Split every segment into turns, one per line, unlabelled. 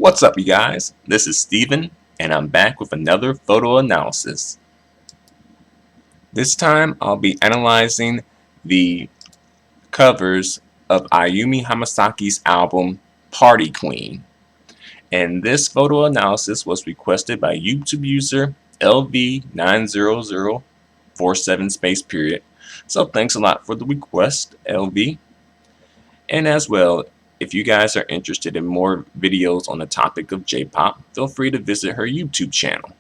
What's up, you guys? This is Steven, and I'm back with another photo analysis. This time, I'll be analyzing the covers of Ayumi Hamasaki's album Party Queen. And this photo analysis was requested by YouTube user LV90047 space period. So thanks a lot for the request, LV. And as well, if you guys are interested in more videos on the topic of J-pop, feel free to visit her YouTube channel.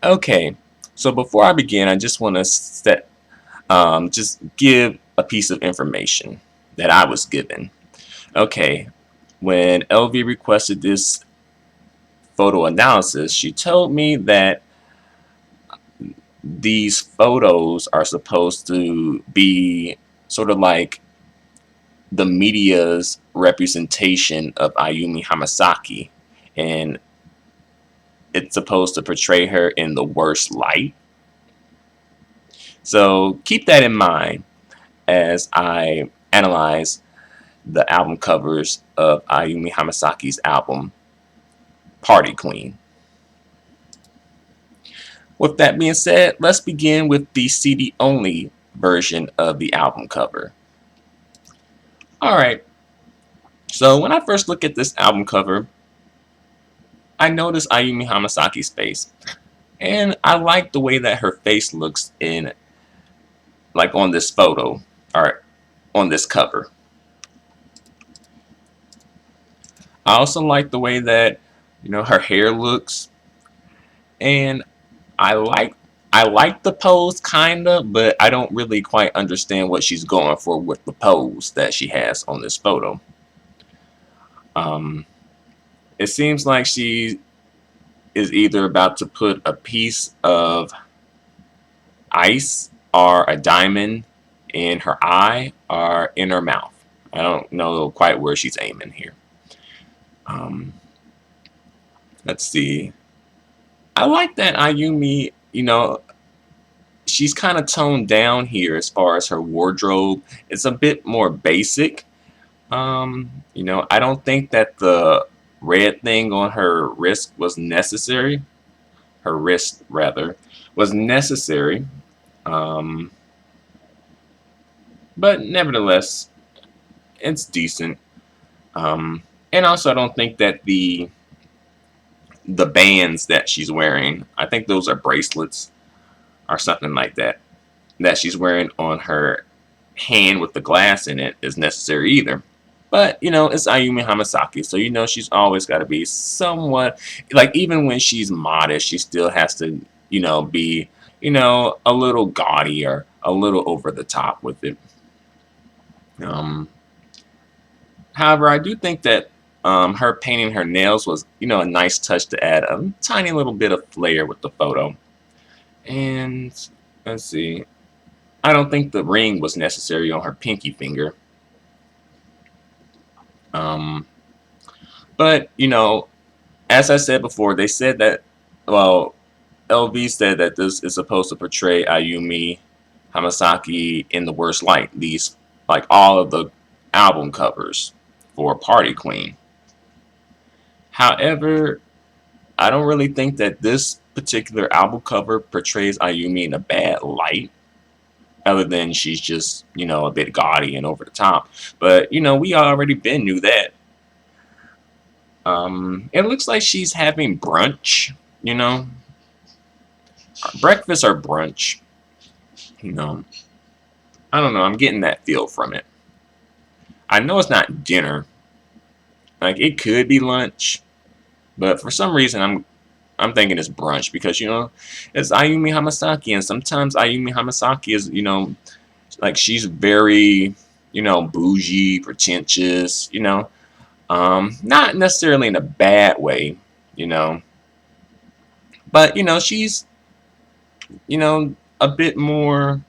Okay, so before I begin, I just want to just give a piece of information that I was given. Okay, when LV requested this photo analysis, she told me that these photos are supposed to be sort of like the media's representation of Ayumi Hamasaki, and it's supposed to portray her in the worst light. So keep that in mind as I analyze the album covers of Ayumi Hamasaki's album Party Queen. With that being said, let's begin with the CD only version of the album cover. Alright, so when I first look at this album cover, I notice Ayumi Hamasaki's face, and I like the way that her face looks in, like, on this photo, or on this cover. I also like the way that, her hair looks, and I like the pose kinda, but I don't really quite understand what she's going for with the pose that she has on this photo. It seems like she is either about to put a piece of ice or a diamond in her eye or in her mouth. I don't know quite where she's aiming here. Let's see. I like that Ayumi, she's kind of toned down here as far as her wardrobe. It's a bit more basic. I don't think that the red thing on her wrist was necessary. Her wrist, rather, was necessary. But nevertheless, it's decent. And also, I don't think that the bands that she's wearing, I think those are bracelets or something like that, that she's wearing on her hand with the glass in it is necessary either. But, it's Ayumi Hamasaki, so, she's always got to be somewhat, like, even when she's modest, she still has to, be, a little gaudy or a little over the top with it. However, I do think that her painting her nails was, a nice touch to add a tiny little bit of flair with the photo. And, let's see, I don't think the ring was necessary on her pinky finger. But, as I said before, they said that, well, LV said that this is supposed to portray Ayumi Hamasaki in the worst light. These, like all of the album covers for Party Queen. However, I don't really think that this particular album cover portrays Ayumi in a bad light, other than she's just, a bit gaudy and over the top. But, we already knew that. It looks like she's having brunch, breakfast or brunch, I don't know, I'm getting that feel from it. I know it's not dinner, like it could be lunch, but for some reason I'm thinking it's brunch because, it's Ayumi Hamasaki, and sometimes Ayumi Hamasaki is, like she's very, bougie, pretentious, not necessarily in a bad way, but, she's, a bit more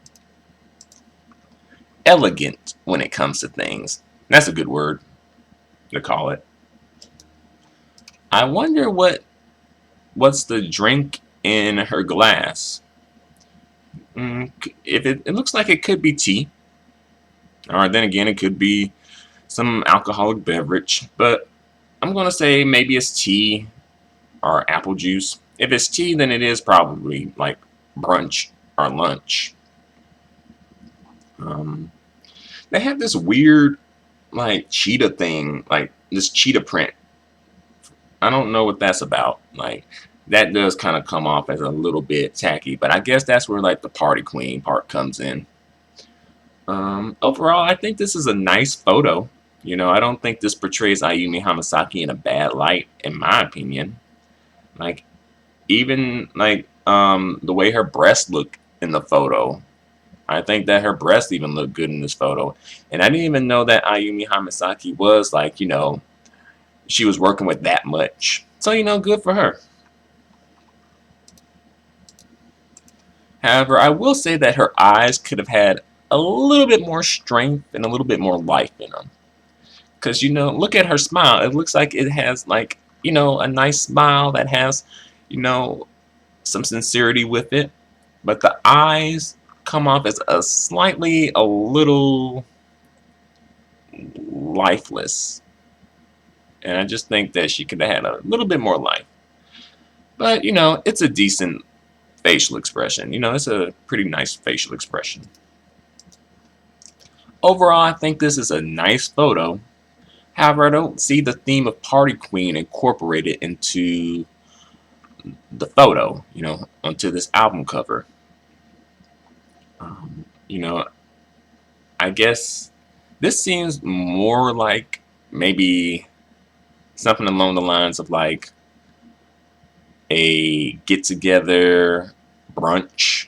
elegant when it comes to things. That's a good word to call it. I wonder what's the drink in her glass. If it looks like it could be tea, or then again it could be some alcoholic beverage. But I'm gonna say maybe it's tea or apple juice. If it's tea, then it is probably like brunch or lunch. Um, they have this weird like cheetah thing, like this cheetah print. I don't know what that's about. Like that does kind of come off as a little bit tacky, but I guess that's where like the party queen part comes in. Overall, I think this is a nice photo. I don't think this portrays Ayumi Hamasaki in a bad light, in my opinion. Like even like the way her breasts look in the photo. I think that her breasts even look good in this photo. And I didn't even know that Ayumi Hamasaki was like, she was working with that much. So, good for her. However, I will say that her eyes could have had a little bit more strength and a little bit more life in them. Because, look at her smile. It looks like it has, like, a nice smile that has, some sincerity with it. But the eyes come off as a little lifeless. And I just think that she could have had a little bit more life. But, it's a decent facial expression. It's a pretty nice facial expression. Overall, I think this is a nice photo. However, I don't see the theme of Party Queen incorporated into the photo, onto this album cover. Um, you know, I guess this seems more like maybe something along the lines of like a get together brunch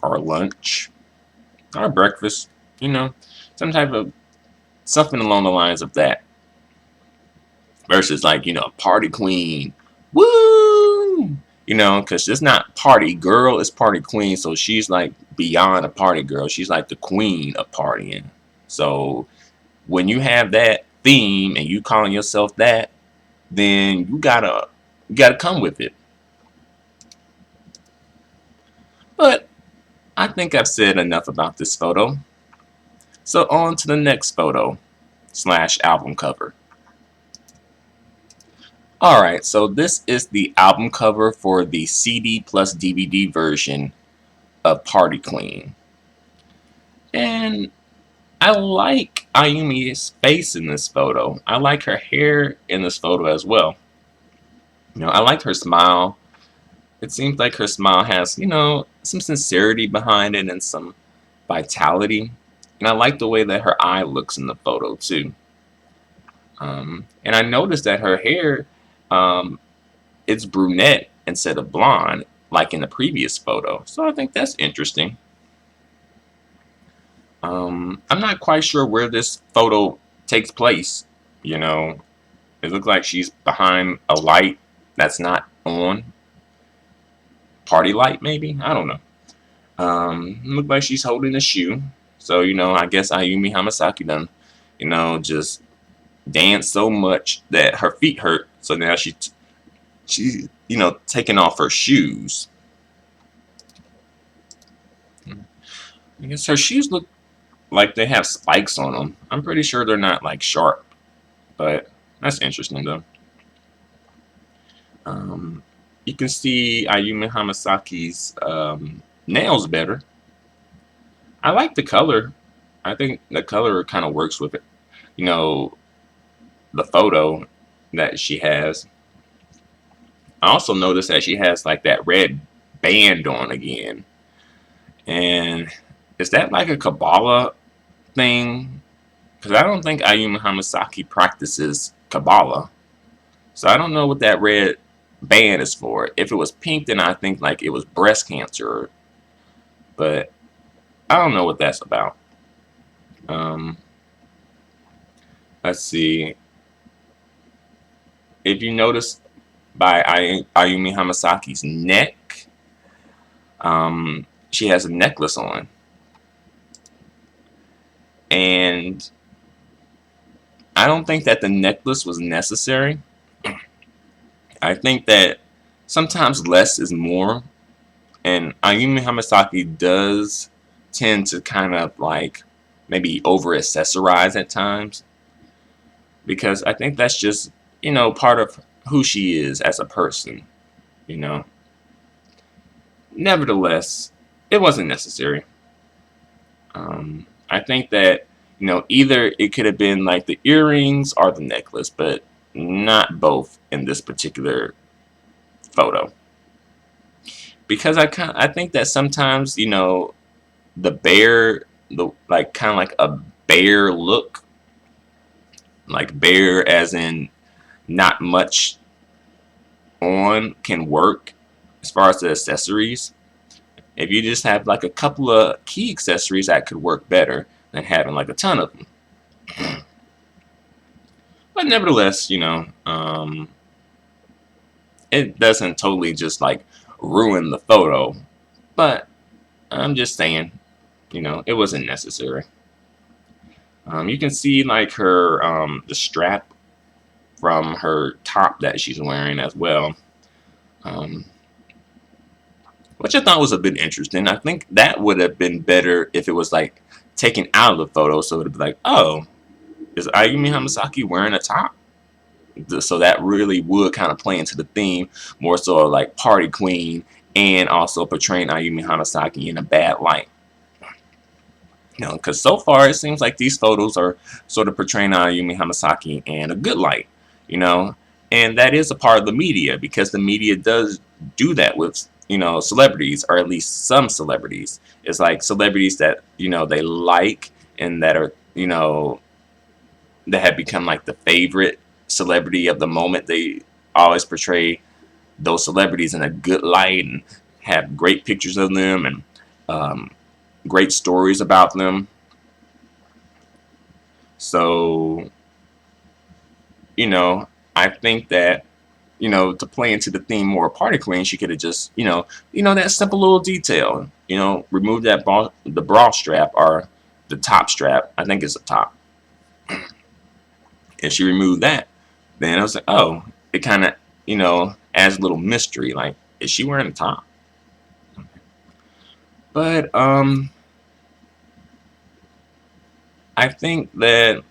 or lunch or breakfast, some type of something along the lines of that versus like, party queen, woo, because it's not party girl, it's party queen. So she's like beyond a party girl. She's like the queen of partying. So when you have that theme and you calling yourself that, then you gotta come with it. But I think I've said enough about this photo. So on to the next photo / album cover. Alright, so this is the album cover for the CD plus DVD version of Party Queen. And I like Ayumi's face in this photo. I like her hair in this photo as well. I like her smile. It seems like her smile has, some sincerity behind it and some vitality. And I like the way that her eye looks in the photo too. And I noticed that her hair, it's brunette instead of blonde, like in the previous photo. So I think that's interesting. I'm not quite sure where this photo takes place. It looks like she's behind a light that's not on. Party light, maybe? I don't know. Look like she's holding a shoe. So, I guess Ayumi Hamasaki done, just danced so much that her feet hurt. So now she's taking off her shoes. I guess her shoes look like they have spikes on them. I'm pretty sure they're not like sharp, but that's interesting though. You can see Ayumi Hamasaki's nails better. I like the color. I think the color kind of works with it. The photo that she has. I also noticed that she has like that red band on again. And is that like a Kabbalah thing? Because I don't think Ayumi Hamasaki practices Kabbalah. So I don't know what that red band is for. If it was pink, then I think like it was breast cancer. But I don't know what that's about. Let's see. If you notice by Ayumi Hamasaki's neck, she has a necklace on. And I don't think that the necklace was necessary. I think that sometimes less is more. And Ayumi Hamasaki does tend to kind of like maybe over accessorize at times. Because I think that's just part of who she is as a person, you know. Nevertheless, it wasn't necessary. I think that, either it could have been like the earrings or the necklace, but not both in this particular photo. Because I think that sometimes, the bare, the like kind of like a bare look, like bare as in not much on, can work as far as the accessories. If you just have like a couple of key accessories, that could work better than having like a ton of them. But nevertheless, it doesn't totally just like ruin the photo. But I'm just saying, it wasn't necessary. You can see like her the strap from her top that she's wearing as well, um, which I thought was a bit interesting. I think that would have been better if it was like taken out of the photo, so it'd be like, oh, is Ayumi Hamasaki wearing a top? So that really would kind of play into the theme more so like party queen, and also portraying Ayumi Hamasaki in a bad light. Because so far it seems like these photos are sort of portraying Ayumi Hamasaki in a good light, you know, and that is a part of the media, because the media does do that with, celebrities, or at least some celebrities. It's like celebrities that, they like, and that are, that have become like the favorite celebrity of the moment. They always portray those celebrities in a good light and have great pictures of them, and um, great stories about them. So, I think that, to play into the theme more party queen, she could have just, that simple little detail, remove the bra strap, or the top strap. I think it's a top. If she removed that, then I was like, oh, it kind of, adds a little mystery. Like, is she wearing a top? But I think that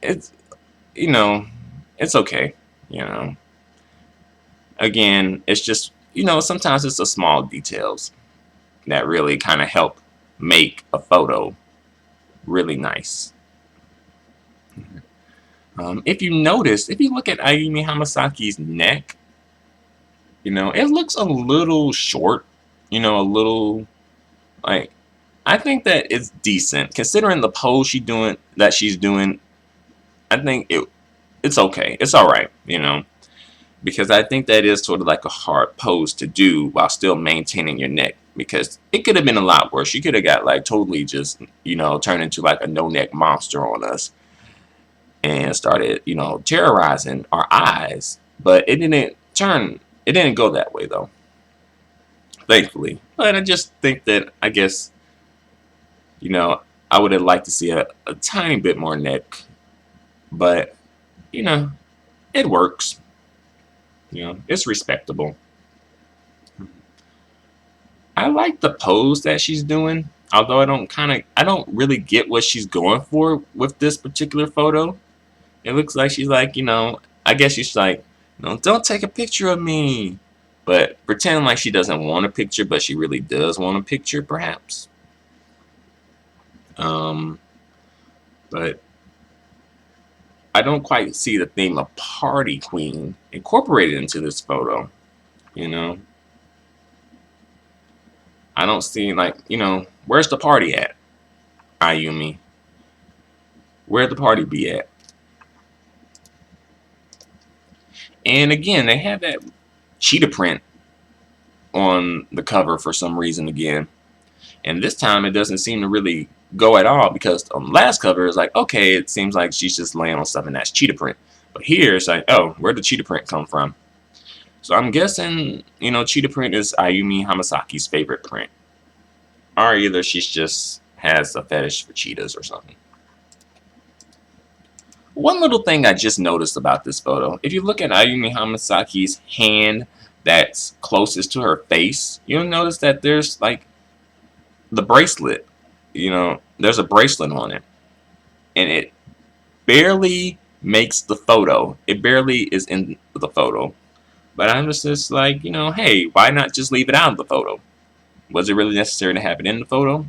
it's, you know, it's okay. You know, again, it's just, sometimes it's the small details that really kind of help make a photo really nice. If you notice, if you look at Ayumi Hamasaki's neck, it looks a little short, a little, like, I think that it's decent considering the pose she's doing. I think it's okay. It's all right, because I think that is sort of like a hard pose to do while still maintaining your neck, because it could have been a lot worse. You could have got like totally just, turned into like a no neck monster on us and started, terrorizing our eyes. But it didn't go that way though, thankfully. But I just think that, I guess, I would have liked to see a tiny bit more neck, but, you know, it works. It's respectable. I like the pose that she's doing, although I don't really get what she's going for with this particular photo. It looks like she's like, I guess she's like, don't take a picture of me. But pretend like she doesn't want a picture, but she really does want a picture, perhaps. Um, but I don't quite see the theme of party queen incorporated into this photo. You know, I don't see, like, where's the party at, Ayumi? Where'd the party be at? And again, they have that cheetah print on the cover for some reason again. And this time it doesn't seem to really go at all, because on the last cover it's like, okay, it seems like she's just laying on something that's cheetah print. But here it's like, oh, where'd the cheetah print come from? So I'm guessing, cheetah print is Ayumi Hamasaki's favorite print. Or either she's just has a fetish for cheetahs or something. One little thing I just noticed about this photo, if you look at Ayumi Hamasaki's hand that's closest to her face, you'll notice that there's like the bracelet. There's a bracelet on it. And it barely makes the photo. It barely is in the photo. But I'm just like, hey, why not just leave it out of the photo? Was it really necessary to have it in the photo?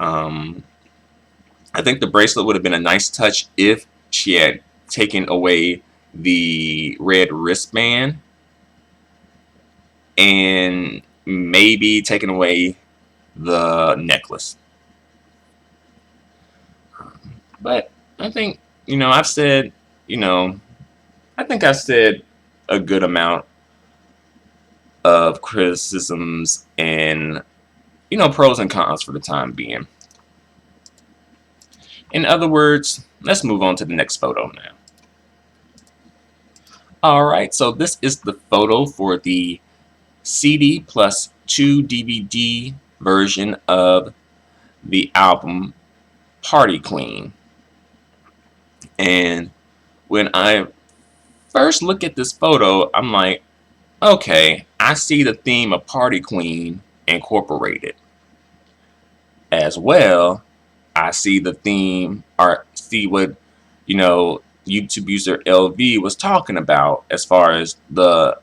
Um, I think the bracelet would have been a nice touch if she had taken away the red wristband and maybe taken away the necklace. But I think, I've said, I think I've said a good amount of criticisms and, pros and cons for the time being. In other words, let's move on to the next photo now. Alright, so this is the photo for the CD plus 2 DVD version of the album Party Queen. And when I first look at this photo, I'm like, okay, I see the theme of Party Queen incorporated. As well, I see the theme, or see what, YouTube user LV was talking about as far as the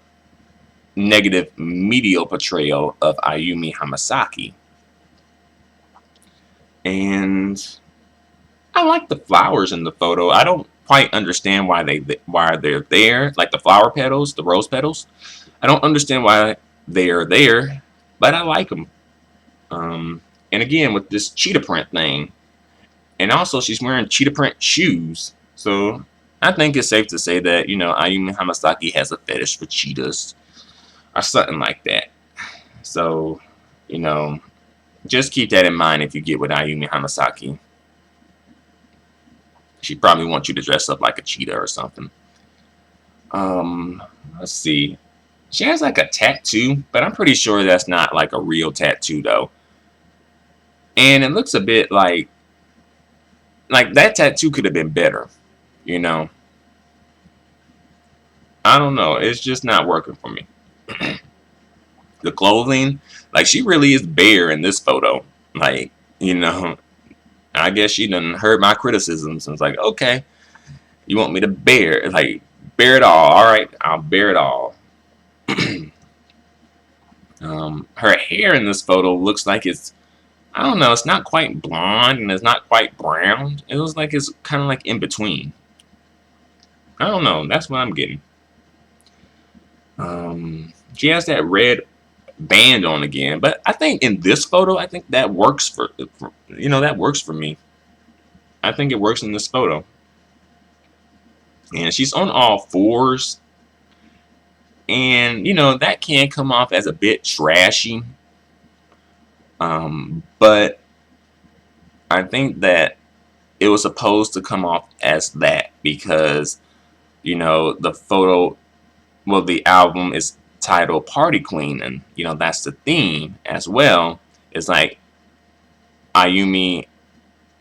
negative medial portrayal of Ayumi Hamasaki. And I like the flowers in the photo. I don't quite understand why they're there, like the flower petals, the rose petals. I don't understand why they are there, but I like them. And again, with this cheetah print thing, and also she's wearing cheetah print shoes, so I think it's safe to say that Ayumi Hamasaki has a fetish for cheetahs or something like that. So just keep that in mind if you get with Ayumi Hamasaki. She probably wants you to dress up like a cheetah or something. Let's see. She has like a tattoo, but I'm pretty sure that's not like a real tattoo though. And it looks a bit like that tattoo could have been better, I don't know. It's just not working for me. The clothing, like she really is bare in this photo. Like, I guess she done heard my criticisms and was like, okay, you want me to bear it all. All right, I'll bear it all. Her hair in this photo looks like I don't know, it's not quite blonde and it's not quite brown. It looks like it's kind of like in between. I don't know, that's what I'm getting. She has that red band on again, but I think in this photo, I think that works that works for me. I think it works in this photo. And she's on all fours. And, that can come off as a bit trashy. But I think that it was supposed to come off as that because, the photo, well, the album is titled Party Queen. And, that's the theme as well. It's like Ayumi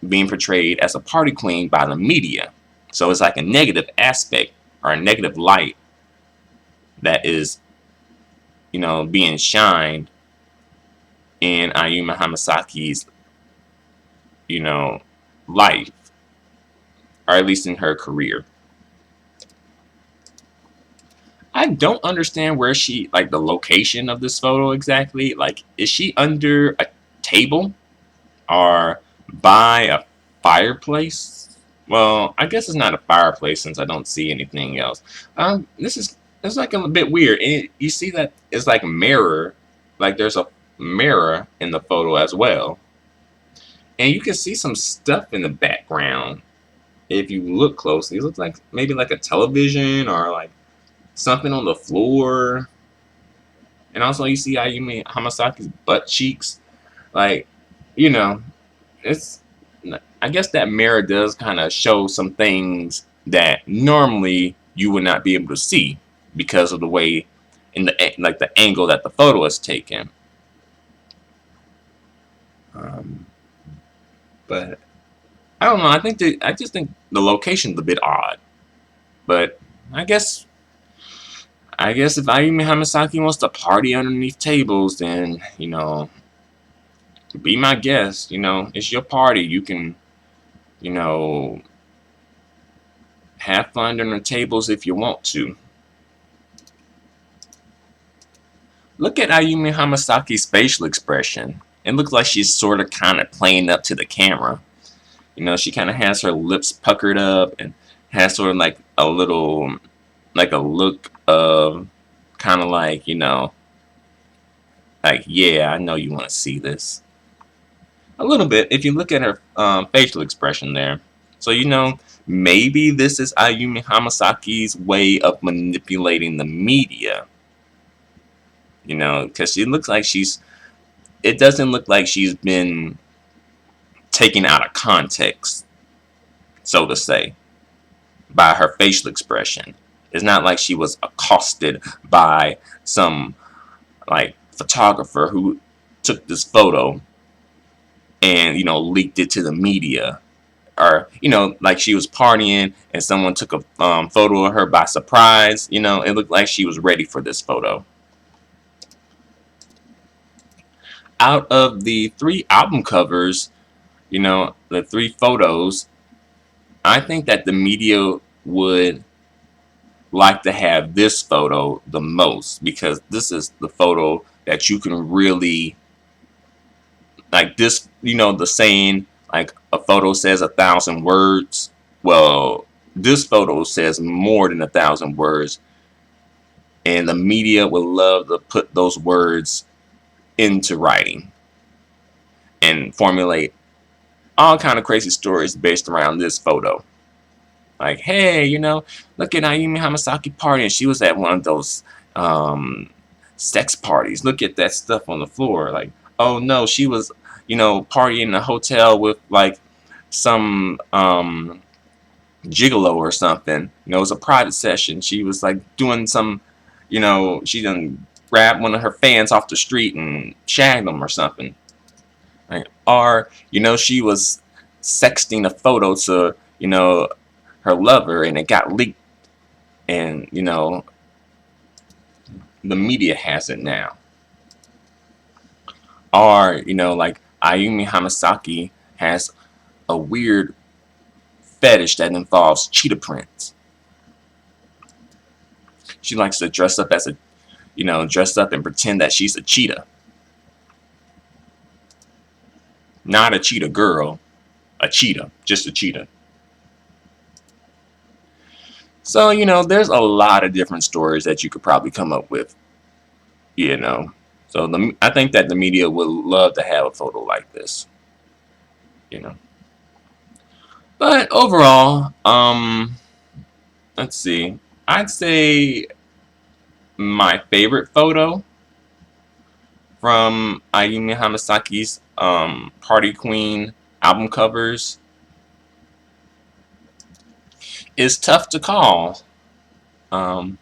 being portrayed as a party queen by the media. So it's like a negative aspect or a negative light that is, being shined in Ayumi Hamasaki's, life, or at least in her career. I don't understand where the location of this photo exactly. Like, is she under a table or by a fireplace? Well, I guess it's not a fireplace since I don't see anything else. It's like a bit weird. And you see that it's like a mirror, like there's a mirror in the photo as well. And you can see some stuff in the background if you look closely. It looks like maybe like a television or like something on the floor. And also you see Ayumi Hamasaki's butt cheeks. Like, it's, I guess that mirror does kind of show some things that normally you would not be able to see because of the way in the angle that the photo is taken. But I don't know. I just think the location's a bit odd. But I guess if Ayumi Hamasaki wants to party underneath tables, then be my guest. It's your party. You can Have fun on the tables if you want to. Look at Ayumi Hamasaki's facial expression. It looks like she's sort of kind of playing up to the camera. You know, she kind of has her lips puckered up and has sort of like a little, like a look of kind of like, you know, like, yeah, I know you want to see this. A little bit, if you look at her facial expression there. So, you know, maybe this is Ayumi Hamasaki's way of manipulating the media. You know, because she looks like it doesn't look like she's been taken out of context, so to say, by her facial expression. It's not like she was accosted by some like photographer who took this photo and, you know, leaked it to the media, or, you know, like she was partying and someone took a photo of her by surprise. You know, it looked like she was ready for this photo. Out of the 3 album covers, you know, the 3 photos, I think that the media would like to have this photo the most, because this is the photo that you can really, like this, you know, the saying, like a photo says 1,000 words. Well, this photo says more than 1,000 words, and the media would love to put those words into writing and formulate all kind of crazy stories based around this photo. Like, hey, you know, look at Ayumi Hamasaki party, and she was at one of those sex parties. Look at that stuff on the floor. Like, oh no, she was, you know, partying in a hotel with like some gigolo or something. You know, it was a private session. She was like doing some, you know, she done grabbed one of her fans off the street and shagged them or something. Like, or, you know, she was sexting a photo to, you know, her lover, and it got leaked, and, you know, the media has it now. Or, you know, like Ayumi Hamasaki has a weird fetish that involves cheetah prints. She likes to dress up as a, you know, dress up and pretend that she's a cheetah. Not a cheetah girl, a cheetah, just a cheetah. So, you know, there's a lot of different stories that you could probably come up with, you know. So I think that the media would love to have a photo like this, you know. But overall, let's see. I'd say my favorite photo from Ayumi Hamasaki's Party Queen album covers is tough to call. Um,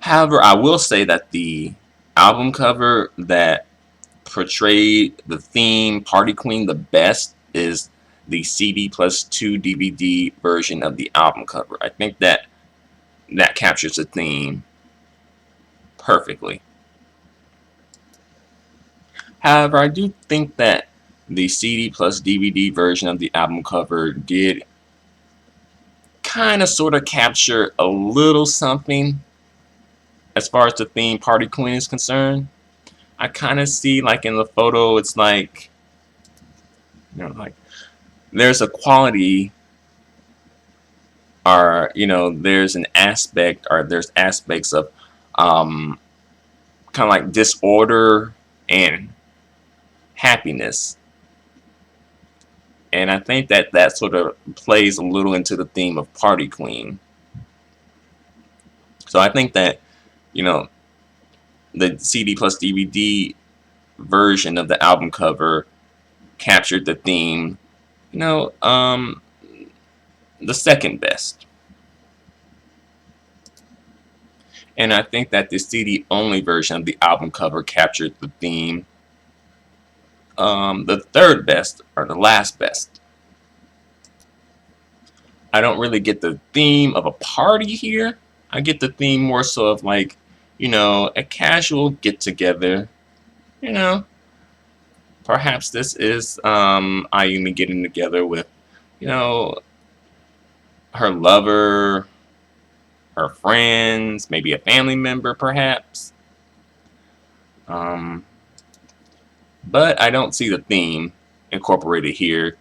However, I will say that the album cover that portrayed the theme Party Queen the best is the CD plus 2 DVD version of the album cover. I think that captures the theme perfectly. However, I do think that the CD plus DVD version of the album cover did kind of sort of capture a little something as far as the theme Party Queen is concerned. I kind of see, like in the photo, it's like, you know, like there's a quality, or, you know, there's an aspect, or there's aspects of kind of like disorder and happiness. And I think that that sort of plays a little into the theme of Party Queen. So I think that, you know, the CD plus DVD version of the album cover captured the theme, you know, the second best. And I think that the CD only version of the album cover captured the theme, the third best, or the last best. I don't really get the theme of a party here. I get the theme more so of like, you know, a casual get together. You know, perhaps this is Ayumi getting together with, you know, her lover, her friends, maybe a family member, perhaps. But I don't see the theme incorporated here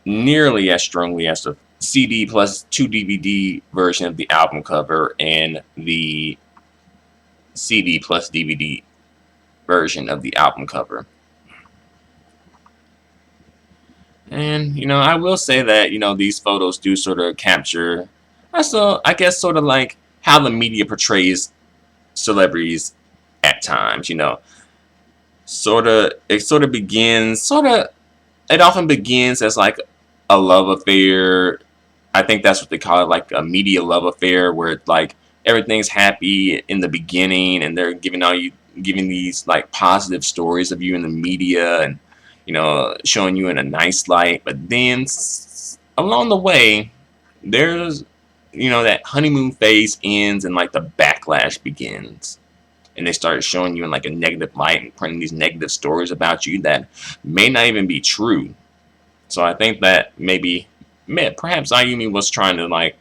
nearly as strongly as the CD plus 2 DVD version of the album cover and the CD plus DVD version of the album cover. And, I will say that, these photos do sort of capture, I guess, sort of like how the media portrays celebrities at times, it often begins as like a love affair. I think that's what they call it, like a media love affair, where it's like everything's happy in the beginning, and they're giving these like positive stories of you in the media, and showing you in a nice light. But then along the way, there's that honeymoon phase ends, and like the backlash begins, and they start showing you in like a negative light and printing these negative stories about you that may not even be true. So I think that perhaps Ayumi was trying to like,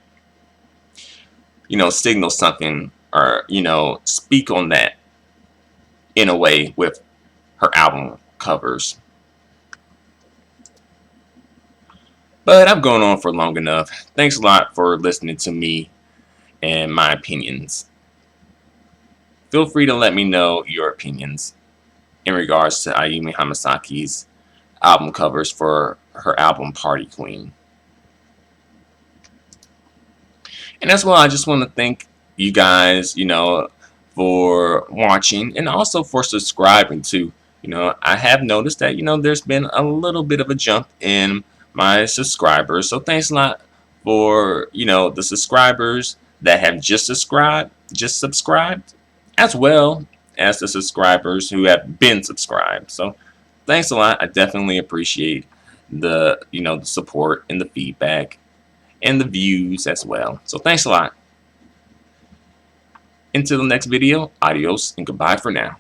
signal something, or, speak on that in a way with her album covers. But I've gone on for long enough. Thanks a lot for listening to me and my opinions. Feel free to let me know your opinions in regards to Ayumi Hamasaki's album covers for her album Party Queen. And as well, I just want to thank you guys, for watching, and also for subscribing to. I have noticed that, there's been a little bit of a jump in my subscribers. So thanks a lot for, the subscribers that have just subscribed, as well as the subscribers who have been subscribed. So thanks a lot. I definitely appreciate the, the support and the feedback and the views as well. So thanks a lot. Until the next video, adios and goodbye for now.